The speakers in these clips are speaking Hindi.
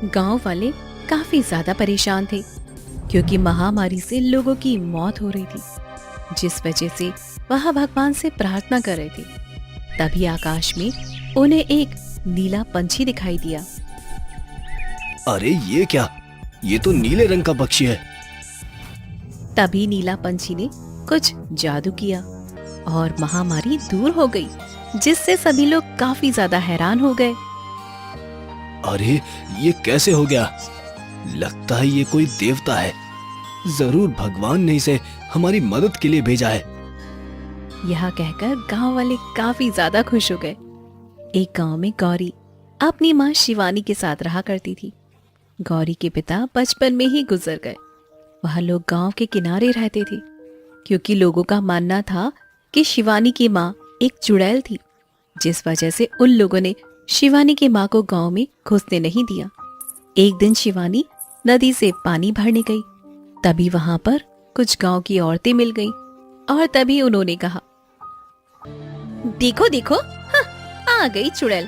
गांव वाले काफी ज्यादा परेशान थे क्योंकि महामारी से लोगों की मौत हो रही थी, जिस वजह से वह भगवान से प्रार्थना कर रहे थे। तभी आकाश में उन्हें एक नीला पंछी दिखाई दिया। अरे ये क्या, ये तो नीले रंग का पक्षी है। तभी नीला पंछी ने कुछ जादू किया और महामारी दूर हो गई, जिससे सभी लोग काफी ज्यादा हैरान हो गए। अरे ये कैसे हो गया? लगता है ये कोई देवता है। जरूर भगवान ने इसे हमारी मदद के लिए भेजा है। यह कहकर गांव वाले काफी ज्यादा खुश हो गए। एक गांव में गौरी अपनी माँ शिवानी के साथ रहा करती थी। गौरी के पिता बचपन में ही गुजर गए। वह लोग गांव के किनारे रहते थे क्योंकि लोगों का मानना था कि शिवानी की माँ एक चुड़ैल थी, जिस वजह से उन लोगों ने शिवानी की माँ को गांव में घुसने नहीं दिया। एक दिन शिवानी नदी से पानी भरने गई। तभी वहां पर कुछ गांव की औरतें मिल गईं और तभी उन्होंने कहा, देखो देखो, हाँ, आ गई चुड़ैल।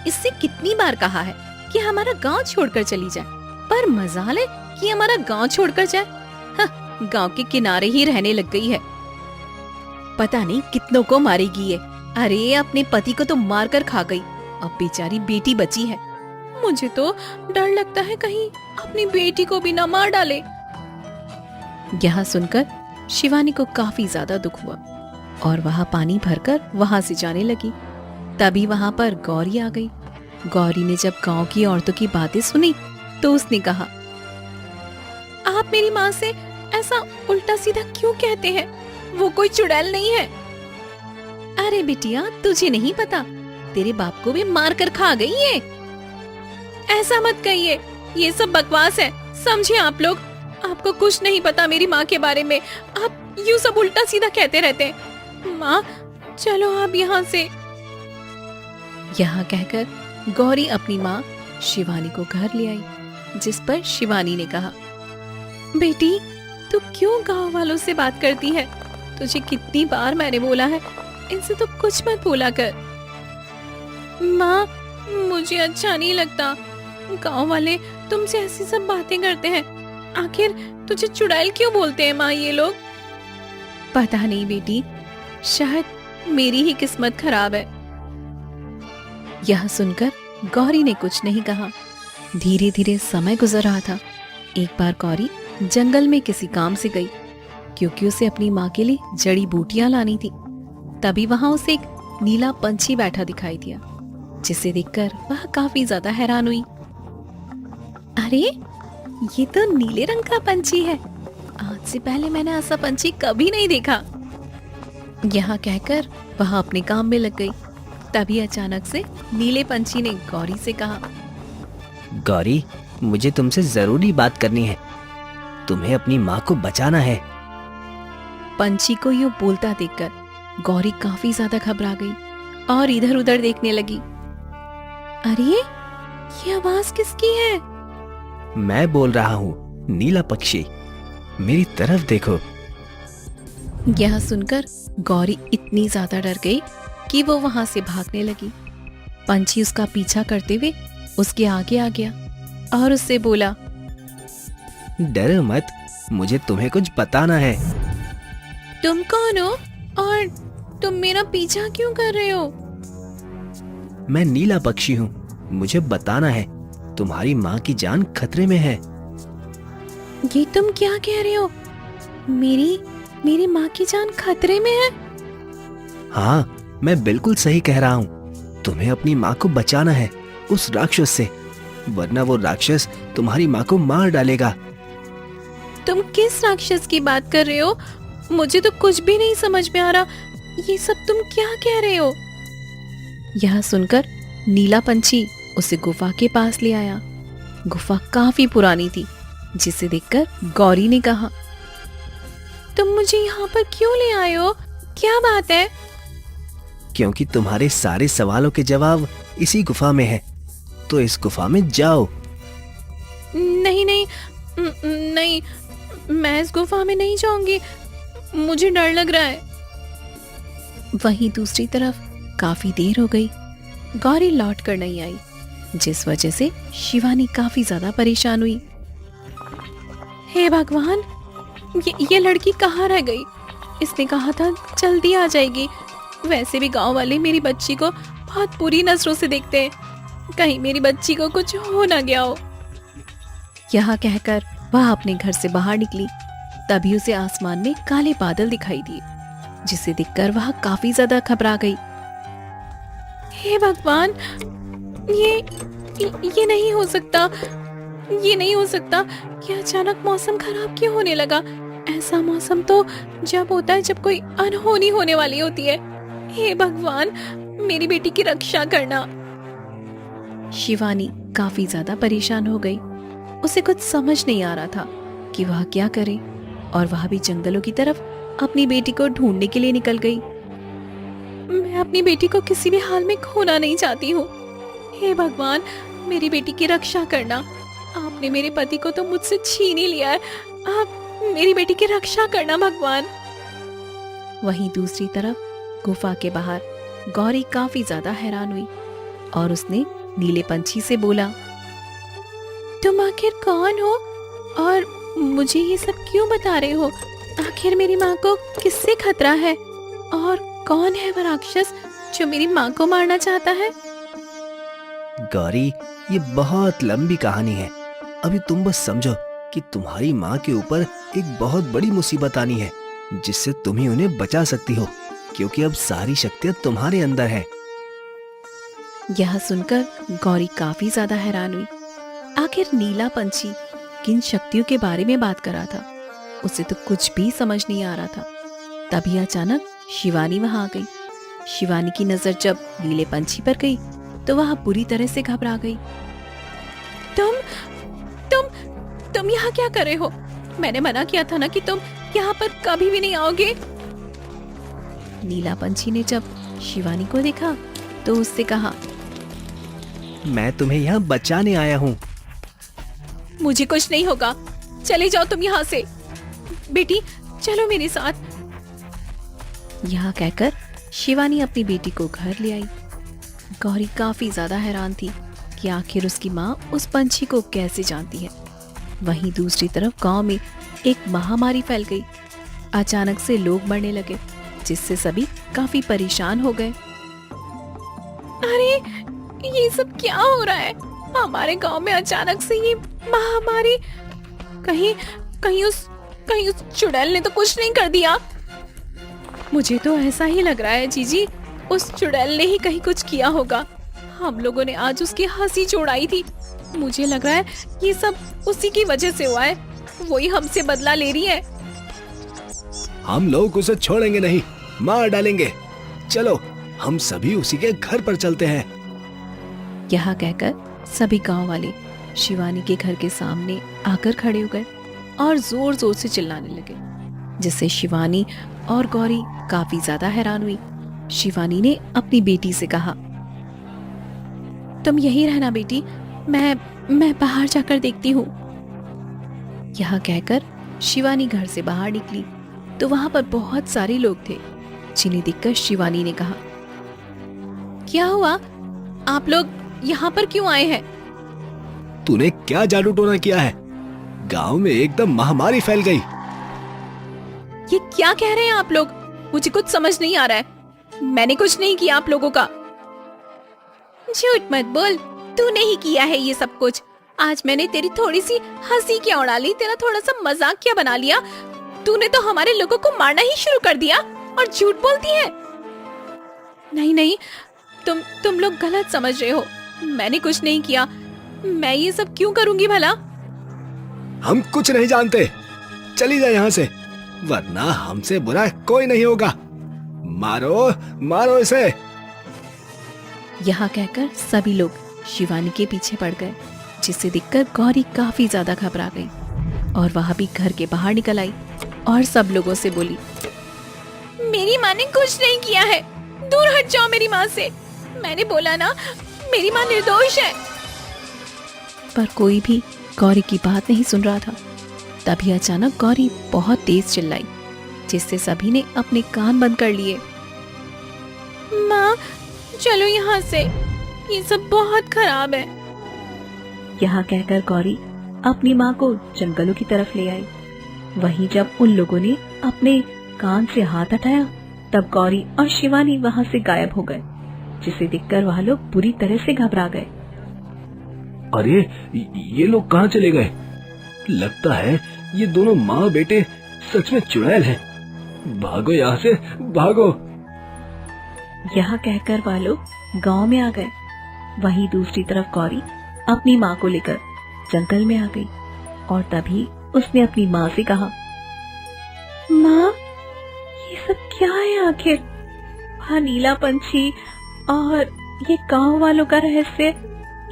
इससे कितनी बार कहा है कि हमारा गांव छोड़कर चली जाए, पर मजाल है कि हमारा गांव छोड़कर जाए। हाँ, गांव के किनारे ही रहने लग गई है। पता नहीं कितनों को मारेगी ये। अरे अपने पति को तो मार कर खा गई, अब बेचारी बेटी बची है। मुझे तो डर लगता है कहीं अपनी बेटी को भी ना मार डाले। यह सुनकर शिवानी को काफी ज्यादा दुख हुआ और वह पानी भरकर वहां से जाने लगी। तभी वहां पर गौरी आ गई। गौरी ने जब गांव की औरतों की बातें सुनी तो उसने कहा, आप मेरी माँ से ऐसा उल्टा सीधा क्यों कहते हैं? वो कोई चुड़ैल नहीं है। अरे बिटिया, तुझे नहीं पता, तेरे बाप को भी मार कर खा गई है। ऐसा मत कहिए, ये सब बकवास है। समझे आप लोग, आपको कुछ नहीं पता मेरी माँ के बारे में। आप यूं सब उल्टा सीधा कहते रहते हैं। माँ, चलो आप यहाँ से। यहाँ कहकर गौरी अपनी माँ शिवानी को घर ले आई, जिस पर शिवानी ने कहा, बेटी तू क्यों गांव वालों से बात करती है? तुझे कितनी बार मैंने बोला है, इनसे तो कुछ मत बोला कर। माँ, मुझे अच्छा नहीं लगता। गांव वाले तुमसे ऐसी सब बातें करते हैं। आखिर तुझे चुड़ैल क्यों बोलते हैं माँ ये लोग? पता नहीं बेटी, शायद मेरी ही किस्मत खराब है। यह सुनकर गौरी ने कुछ नहीं कहा। धीरे धीरे समय गुजर रहा था। एक बार गौरी जंगल में किसी काम से गई क्योंकि उसे अपनी माँ के लिए जड़ी बूटियां लानी थी। तभी वहां उसे एक नीला पंछी बैठा दिखाई दिया, जिसे देखकर वह काफी ज्यादा हैरान हुई। अरे ये तो नीले रंग का पंछी है। आज से पहले मैंने ऐसा पंछी कभी नहीं देखा। यहाँ कहकर वह अपने काम में लग गई। तभी अचानक से नीले पंछी ने गौरी से कहा, गौरी, मुझे तुमसे जरूरी बात करनी है। तुम्हें अपनी माँ को बचाना है। पंछी को यूं बोलता देखकर गौरी काफी ज्यादा घबरा गई और इधर उधर देखने लगी। अरे ये आवाज किसकी है? मैं बोल रहा हूँ, नीला पक्षी, मेरी तरफ देखो। यह सुनकर गौरी इतनी ज्यादा डर गई कि वो वहां से भागने लगी। पंछी उसका पीछा करते हुए उसके आगे आ गया और उससे बोला, डरो मत, मुझे तुम्हें कुछ बताना है। तुम कौन हो और तुम मेरा पीछा क्यों कर रहे हो? मैं नीला पक्षी हूँ, मुझे बताना है, तुम्हारी माँ की जान खतरे में है। ये तुम क्या कह रहे हो? मेरी माँ की जान खतरे में है? हाँ, मैं बिल्कुल सही कह रहा हूँ। तुम्हें अपनी माँ को बचाना है उस राक्षस से, वरना वो राक्षस तुम्हारी माँ को मार डालेगा। तुम किस राक्षस की बात कर रहे हो? मुझे तो कुछ भी नहीं समझ में आ रहा। ये सब तुम क्या कह रहे हो? यह सुनकर नीला पंछी उसे गुफा के पास ले आया। गुफा काफी पुरानी थी, जिसे देखकर गौरी ने कहा, तुम मुझे यहाँ पर क्यों ले आए हो? क्या बात है? क्योंकि तुम्हारे सारे सवालों के जवाब इसी गुफा में है, तो इस गुफा में जाओ। नहीं नहीं नहीं, मैं इस गुफा में नहीं जाऊंगी, मुझे डर लग रहा है। वहीं दूसरी तरफ काफी देर हो गई, गौरी लौट कर नहीं आई। जिस वजह से शिवानी काफी ज्यादा परेशान हुई। हे भगवान, ये लड़की कहाँ रह गई? इसने कहा था जल्दी आ जाएगी। वैसे भी गांव वाले मेरी बच्ची को बहुत बुरी नजरों से देखते हैं, कहीं मेरी बच्ची को कुछ हो ना गया हो। यह कहकर वह अपने घर से बाहर निकली। तभी उसे आसमान में काले बादल दिखाई दिए, जिसे देखकर वह काफी ज्यादा घबरा गई। हे भगवान, ये नहीं हो सकता, ये नहीं हो सकता। ये अचानक मौसम खराब क्यों होने लगा? ऐसा मौसम तो जब होता है जब कोई अनहोनी होने वाली होती है। हे भगवान, मेरी बेटी की रक्षा करना। शिवानी काफी ज्यादा परेशान हो गई। उसे कुछ समझ नहीं आ रहा था कि वह क्या करे, और वह भी जंगलों की तरफ अपनी बेटी को ढूंढने के लिए निकल गई। मैं अपनी बेटी को किसी भी हाल में खोना नहीं चाहती हूँ। हे भगवान, मेरी बेटी की रक्षा करना। आपने मेरे पति को तो मुझसे छीन ही लिया है, आप मेरी बेटी की रक्षा करना भगवान। वहीं दूसरी तरफ गुफा के बाहर गौरी काफी ज्यादा हैरान हुई और उसने नीले पंछी से बोला, तुम आखिर कौन हो और मुझे ये सब क्यों बता रहे हो? आखिर मेरी माँ को किससे खतरा है और कौन है वह राक्षस जो मेरी माँ को मारना चाहता है? गौरी, ये बहुत लंबी कहानी है। अभी तुम बस समझो कि तुम्हारी माँ के ऊपर एक बहुत बड़ी मुसीबत आनी है, जिससे तुम ही उन्हें बचा सकती हो, क्योंकि अब सारी शक्तियाँ तुम्हारे अंदर हैं। यह सुनकर गौरी काफी ज्यादा हैरान हुई। आखिर नीला पंछी किन शक्तियों के बारे में बात कर रहा था? उसे तो कुछ भी समझ नहीं आ रहा था। तभी अचानक शिवानी वहां आ गई। शिवानी की नजर जब नीले पंछी पर गई तो वह बुरी तरह से घबरा गई। तुम यहाँ क्या कर रहे हो? मैंने मना किया था ना कि तुम यहाँ पर कभी भी नहीं आओगे। नीला पंछी ने जब शिवानी को देखा तो उससे कहा, मैं तुम्हें यहाँ बचाने आया हूँ। मुझे कुछ नहीं होगा, चले जाओ तुम यहाँ से। बेटी चलो मेरे साथ। यह कहकर शिवानी अपनी बेटी को घर ले आई। गौरी काफी ज्यादा हैरान थी कि आखिर उसकी माँ उस पंछी को कैसे जानती है। वहीं दूसरी तरफ गांव में एक महामारी फैल गई। अचानक से लोग मरने लगे, जिससे सभी काफी परेशान हो गए। अरे ये सब क्या हो रहा है? हमारे गांव में अचानक से ये महामारी। कहीं उस चुड़ैल ने तो कुछ नहीं कर दिया? मुझे तो ऐसा ही लग रहा है जीजी, उस चुड़ैल ने ही कहीं कुछ किया होगा। हम लोगों ने आज उसकी हंसी उड़ाई थी। मुझे लग रहा है ये सब उसी की वजह से हुआ है, वही हमसे बदला ले रही है। हम लोग उसे छोड़ेंगे नहीं, मार डालेंगे। चलो हम सभी उसी के घर पर चलते हैं। यह कहकर सभी गांव वाले शिवानी के घर के सामने आकर खड़े हो गए और जोर जोर से चिल्लाने लगे, जिससे शिवानी और गौरी काफी ज्यादा हैरान हुई। शिवानी ने अपनी बेटी से कहा, तुम यहीं रहना बेटी, मैं बाहर जाकर देखती हूँ। यह कहकर शिवानी घर से बाहर निकली तो वहां पर बहुत सारे लोग थे, जिन्हें देखकर शिवानी ने कहा, क्या हुआ? आप लोग यहाँ पर क्यों आए हैं? तूने क्या जादू टोना किया है? गांव में एकदम महामारी फैल गई। ये क्या कह रहे हैं आप लोग? मुझे कुछ समझ नहीं आ रहा है। मैंने कुछ नहीं किया आप लोगों का। झूठ मत बोल, तूने ही किया है ये सब कुछ। आज मैंने तेरी थोड़ी सी हंसी क्या उड़ा ली, तेरा थोड़ा सा मजाक क्या बना लिया। तूने तो हमारे लोगों को मारना ही शुरू कर दिया और झूठ बोलती है। नहीं, तुम लोग गलत समझ रहे हो। मैंने कुछ नहीं किया। मैं ये सब क्यों करूंगी भला? हम कुछ नहीं जानते, चली जा यहाँ से, वरना हमसे बुरा कोई नहीं होगा। मारो इसे। यहाँ कहकर सभी लोग शिवानी के पीछे पड़ गए, जिसे देखकर गौरी काफी ज्यादा घबरा गई और वह भी घर के बाहर निकल आई और सब लोगों से बोली, मेरी माँ ने कुछ नहीं किया है, दूर हट जाओ मेरी माँ से। मैंने बोला ना, मेरी माँ निर्दोष है। पर कोई भी गौरी की बात नहीं सुन रहा था। तभी अचानक गौरी बहुत तेज चिल्लाई, जिससे सभी ने अपने कान बंद कर लिए। माँ चलो यहाँ से, ये सब बहुत खराब है। यहाँ कहकर गौरी अपनी माँ को जंगलों की तरफ ले आई। वहीं जब उन लोगों ने अपने कान से हाथ हटाया तब गौरी और शिवानी वहाँ से गायब हो गए, जिसे देखकर वह लोग बुरी तरह से घबरा गए। अरे ये लोग कहाँ चले गए? लगता है ये दोनों माँ बेटे सच में चुड़ैल हैं। भागो यहाँ से, भागो। यह कहकर वह लोग गांव में आ गए। वहीं दूसरी तरफ गौरी अपनी माँ को लेकर जंगल में आ गई और तभी उसने अपनी माँ से कहा, माँ ये सब क्या है आखिर? वहाँ नीला पंछी और ये गांव वालों का रहस्य,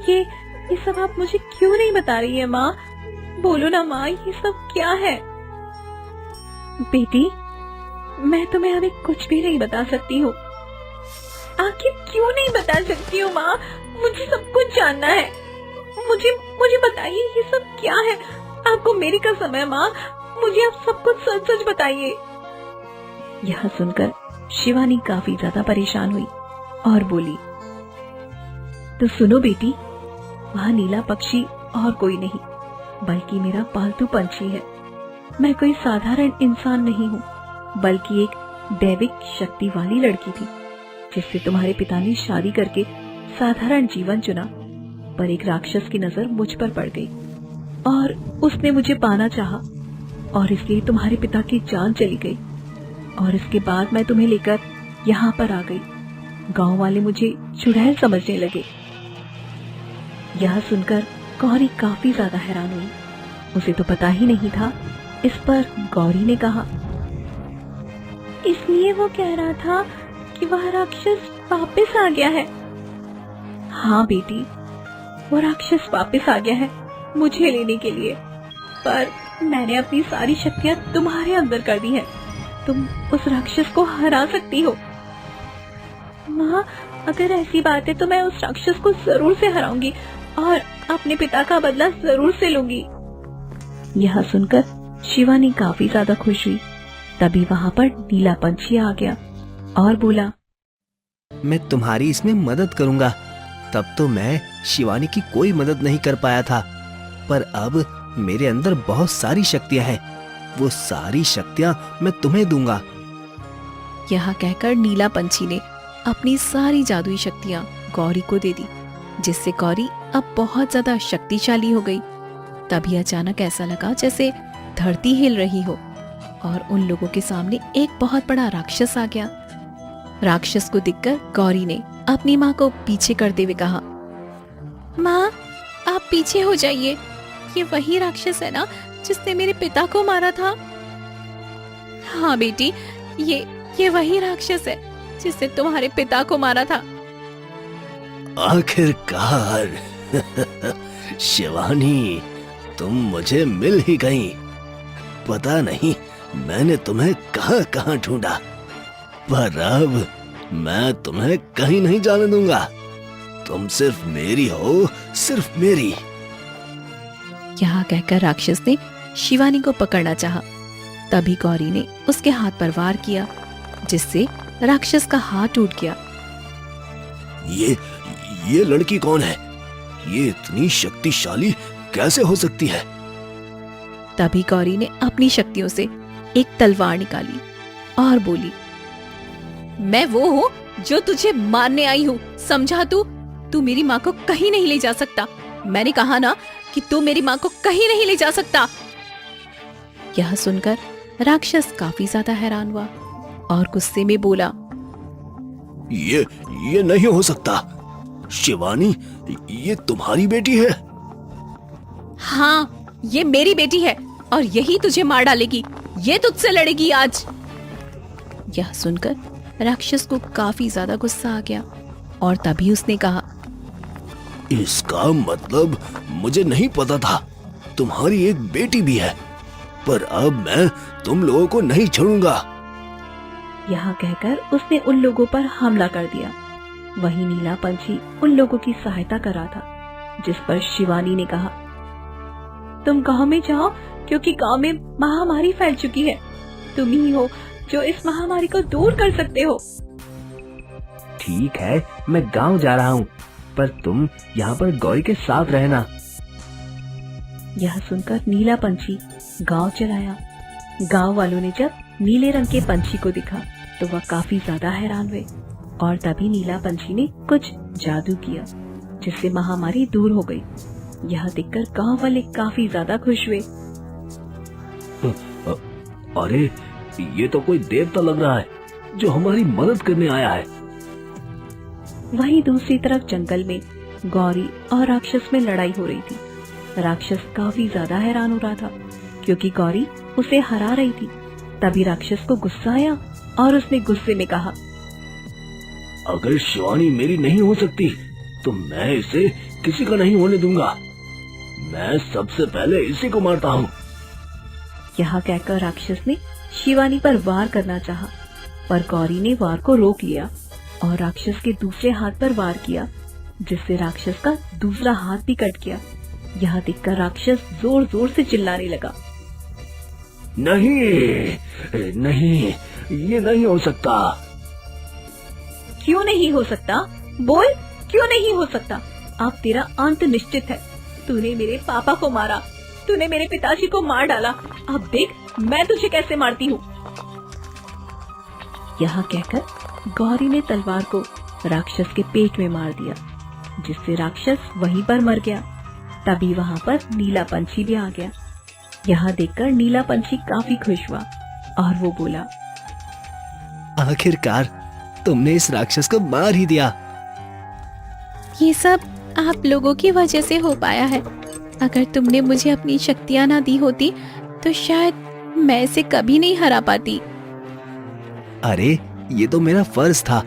ये सब आप मुझे क्यों नहीं बता रही है माँ? बोलो ना माँ, ये सब क्या है? बेटी मैं तुम्हें अभी कुछ भी नहीं बता सकती हूँ। आखिर क्यों नहीं बता सकती हूँ माँ? मुझे सब कुछ जानना है। मुझे बताइए ये सब क्या है? आपको मेरी कसम है माँ, मुझे आप सब कुछ सच सच बताइए। यह सुनकर शिवानी काफी ज्यादा परेशान हुई और बोली, तो सुनो बेटी, वह नीला पक्षी और कोई नहीं बल्कि मेरा पालतू पंछी है। मैं कोई साधारण इंसान नहीं हूँ, बल्कि एक दैविक शक्ति वाली लड़की थी जिससे तुम्हारे पिता ने शादी करके साधारण जीवन चुना। पर एक राक्षस की नजर मुझ पर पड़ गई और उसने मुझे पाना चाहा और इसलिए तुम्हारे पिता की जान चली गई और इसके बाद मैं तुम्हें लेकर यहाँ पर आ गई। गांव वाले मुझे चुड़ैल समझने लगे। यह सुनकर गौरी काफी ज्यादा हैरान हुई। उसे तो पता ही नहीं था। इस पर गौरी ने कहा, इसलिए वो कह रहा था कि वह राक्षस वापस आ गया है। हाँ बेटी, वो राक्षस वापस आ गया है मुझे लेने के लिए, पर मैंने अपनी सारी शक्तियां तुम्हारे अंदर कर दी हैं। तुम उस राक्षस को हरा सकती हो। माँ अगर ऐसी बात है तो मैं उस राक्षस को जरूर से हराऊंगी और अपने पिता का बदला जरूर से लूंगी। यह सुनकर शिवानी काफी ज्यादा खुश हुई। तभी वहाँ पर नीला पंछी आ गया और बोला, मैं तुम्हारी इसमें मदद करूंगा। तब तो मैं शिवानी की कोई मदद नहीं कर पाया था, पर अब मेरे अंदर बहुत सारी शक्तियां हैं। वो सारी शक्तियां मैं तुम्हें दूंगा। यह कहकर नीला पंछी ने अपनी सारी जादुई शक्तियां गौरी को दे दी, जिससे गौरी अब बहुत ज्यादा शक्तिशाली हो गई। तभी अचानक ऐसा लगा जैसे धरती हिल रही हो और उन लोगों के सामने एक बहुत बड़ा राक्षस आ गया। राक्षस को देखकर गौरी ने अपनी माँ को पीछे करते हुए कहा, माँ आप पीछे हो जाइए, ये वही राक्षस है ना जिसने मेरे पिता को मारा था? हाँ बेटी, ये वही राक्षस है जिसने तुम्हारे पिता को मारा था। आखिरकार शिवानी, तुम मुझे मिल ही गई। पता नहीं मैंने तुम्हें कहां कहां ढूंढा, पर अब मैं तुम्हें कहीं नहीं जाने दूंगा। तुम सिर्फ मेरी हो, सिर्फ मेरी। यहाँ कहकर राक्षस ने शिवानी को पकड़ना चाहा। तभी गौरी ने उसके हाथ पर वार किया, जिससे राक्षस का हाथ टूट गया। ये लड़की कौन है? ये इतनी शक्तिशाली कैसे हो सकती है? तभी गौरी ने अपनी शक्तियों से एक तलवार निकाली और बोली, मैं वो हूँ जो तुझे मारने आई हूँ, समझा? तू मेरी माँ को कहीं नहीं ले जा सकता। मैंने कहा ना कि तू मेरी माँ को कहीं नहीं ले जा सकता। यह सुनकर राक्षस काफी ज्यादा हैरान हुआ और गुस्से में बोला, ये नहीं हो सकता। शिवानी, ये तुम्हारी बेटी है? हाँ, ये मेरी बेटी है और यही तुझे मार डालेगी। ये तुझसे लड़ेगी आज। यह सुनकर राक्षस को काफी ज्यादा गुस्सा आ गया और तभी उसने कहा, इसका मतलब मुझे नहीं पता था तुम्हारी एक बेटी भी है, पर अब मैं तुम लोगों को नहीं छोड़ूंगा। यह कहकर उसने उन लोगों पर हमला कर दिया। वही नीला पंछी उन लोगों की सहायता कर रहा था, जिस पर शिवानी ने कहा, तुम गांव में जाओ क्योंकि गांव में महामारी फैल चुकी है। तुम ही हो जो इस महामारी को दूर कर सकते हो। ठीक है, मैं गांव जा रहा हूँ, पर तुम यहाँ पर गौरी के साथ रहना। यह सुनकर नीला पंछी गांव चलाया। गांव वालों ने जब नीले रंग के पंछी को दिखा तो वह काफी ज्यादा हैरान हुए और तभी नीला पंछी ने कुछ जादू किया जिससे महामारी दूर हो गई। यह देखकर गांव वाले काफी ज्यादा खुश हुए। अरे ये तो कोई देवता लग रहा है जो हमारी मदद करने आया है। वहीं दूसरी तरफ जंगल में गौरी और राक्षस में लड़ाई हो रही थी। राक्षस काफी ज्यादा हैरान हो रहा था क्योंकि गौरी उसे हरा रही थी। तभी राक्षस को गुस्सा आया और उसने गुस्से में कहा, अगर शिवानी मेरी नहीं हो सकती तो मैं इसे किसी का नहीं होने दूंगा। मैं सबसे पहले इसी को मारता हूँ। यह कहकर राक्षस ने शिवानी पर वार करना चाहा, पर गौरी ने वार को रोक लिया और राक्षस के दूसरे हाथ पर वार किया जिससे राक्षस का दूसरा हाथ भी कट गया। यह देखकर राक्षस जोर जोर से चिल्लाने लगा, नहीं नहीं, ये नहीं हो सकता। क्यों नहीं हो सकता? बोल, क्यों नहीं हो सकता? अब तेरा अंत निश्चित है। तूने मेरे पापा को मारा, तूने मेरे पिताजी को मार डाला। अब देख मैं तुझे कैसे मारती हूँ। यह कहकर गौरी ने तलवार को राक्षस के पेट में मार दिया जिससे राक्षस वहीं पर मर गया। तभी वहाँ पर नीला पंछी भी आ गया। यह देखकर नीला पंछी काफी खुश हुआ और वो बोला, आखिरकार तुमने इस राक्षस को मार ही दिया। ये सब आप लोगों की वजह से हो पाया है। अगर तुमने मुझे अपनी शक्तियां ना दी होती तो शायद मैं इसे कभी नहीं हरा पाती। अरे ये तो मेरा फर्ज था।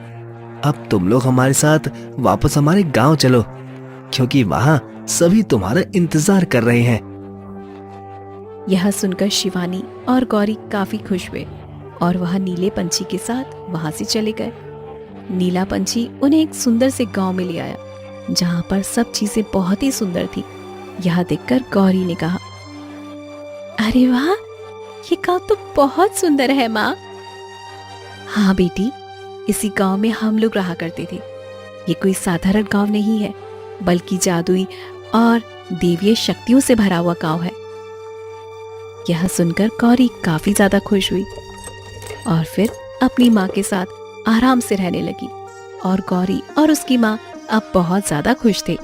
अब तुम लोग हमारे साथ वापस हमारे गांव चलो क्योंकि वहाँ सभी तुम्हारा इंतजार कर रहे हैं। यह सुनकर शिवानी और गौरी काफी खुश हुए और वह नीले पंछी के साथ वहां से चले गए। नीला पंछी उन्हें एक सुंदर से गांव में ले आया जहां पर सब चीजें बहुत ही सुंदर थी। यह देखकर गौरी ने कहा, अरे वाह, ये गांव तो बहुत सुंदर है माँ। हाँ बेटी, इसी गांव में हम लोग रहा करते थे। ये कोई साधारण गांव नहीं है बल्कि जादुई और देवीय शक्तियों से भरा हुआ गांव है। यह सुनकर गौरी काफी ज्यादा खुश हुई और फिर अपनी माँ के साथ आराम से रहने लगी और गौरी और उसकी माँ अब बहुत ज्यादा खुश थे।